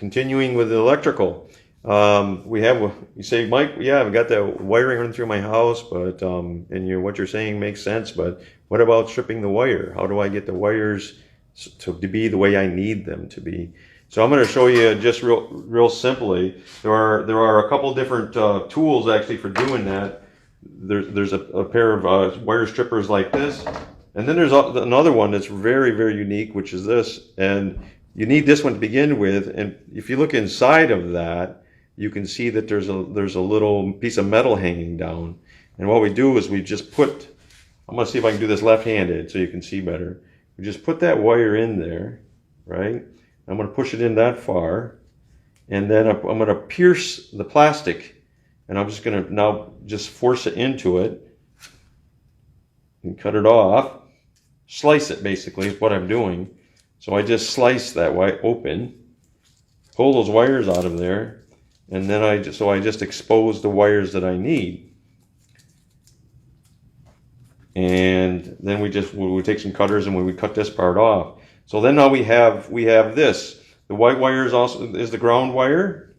continuing with the electrical. You say, Mike, yeah, I've got the wiring running through my house, but what you're saying makes sense. But what about stripping the wire? How do I get the wires to be the way I need them to be? So I'm going to show you just real simply. There are a couple different tools actually for doing that. There's a pair of wire strippers like this, and then there's another one that's very, very unique, which is this. And you need this one to begin with. And if you look inside of that, you can see that there's a little piece of metal hanging down. And what we do is we just put, I'm going to see if I can do this left-handed so you can see better. We just put that wire in there, right? I'm going to push it in that far, and then I'm going to pierce the plastic, and I'm just going to now just force it into it and cut it off. Slice it, basically, is what I'm doing. So I just slice that wire open, pull those wires out of there, and then I just expose the wires that I need. And then we take some cutters and we cut this part off. So then now we have this. The white wire is the ground wire,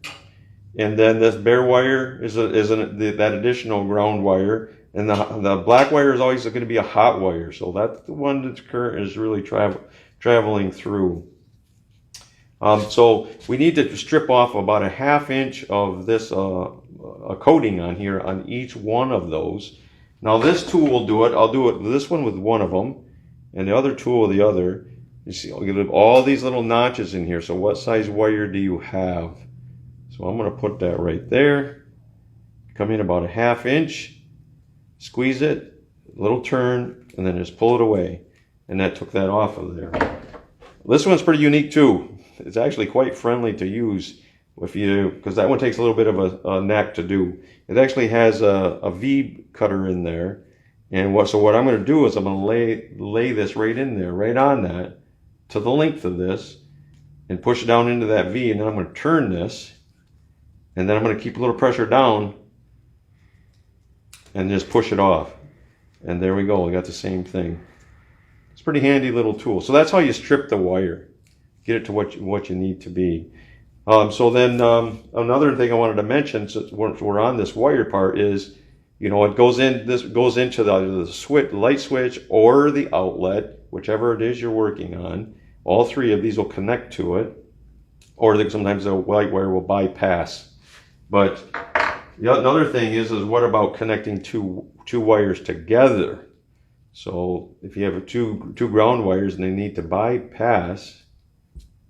and then this bare wire is that additional ground wire, and the black wire is always going to be a hot wire. So that's the one that's current is really traveling through. So we need to strip off about a 1/2 inch of this a coating on here on each one of those. Now this tool will do it. I'll do it this one with one of them, and the other tool with the other. You see, I'll give all these little notches in here. So what size wire do you have? So I'm going to put that right there. Come in about a 1/2 inch, squeeze it, a little turn, and then just pull it away. And that took that off of there. This one's pretty unique too. It's actually quite friendly to use because that one takes a little bit of a knack to do. It actually has a V cutter in there. And what I'm going to do is I'm going to lay this right in there, right on that, to the length of this, and push it down into that V, and then I'm going to turn this, and then I'm going to keep a little pressure down and just push it off. And there we go, we got the same thing. It's a pretty handy little tool. So that's how you strip the wire, get it to what you need to be. So then another thing I wanted to mention, since we're on this wire part, is it goes into the light switch or the outlet, whichever it is you're working on. All three of these will connect to it, or sometimes the white wire will bypass. But another thing is what about connecting two wires together? So if you have two ground wires and they need to bypass,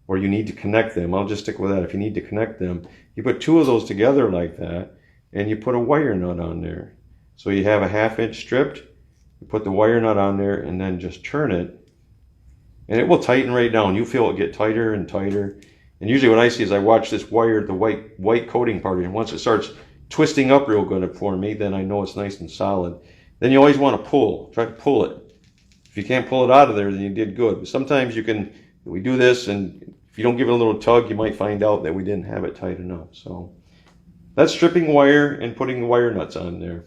or you need to connect them, I'll just stick with that. If you need to connect them, you put two of those together like that, and you put a wire nut on there. So you have a 1/2 inch stripped, you put the wire nut on there, and then just turn it, and it will tighten right down. You feel it get tighter and tighter. And usually what I see is I watch this wire, the white coating part, and once it starts twisting up real good for me, then I know it's nice and solid. Then you always want to try to pull it. If you can't pull it out of there, then you did good. But sometimes we do this, and if you don't give it a little tug, you might find out that we didn't have it tight enough. So that's stripping wire and putting the wire nuts on there.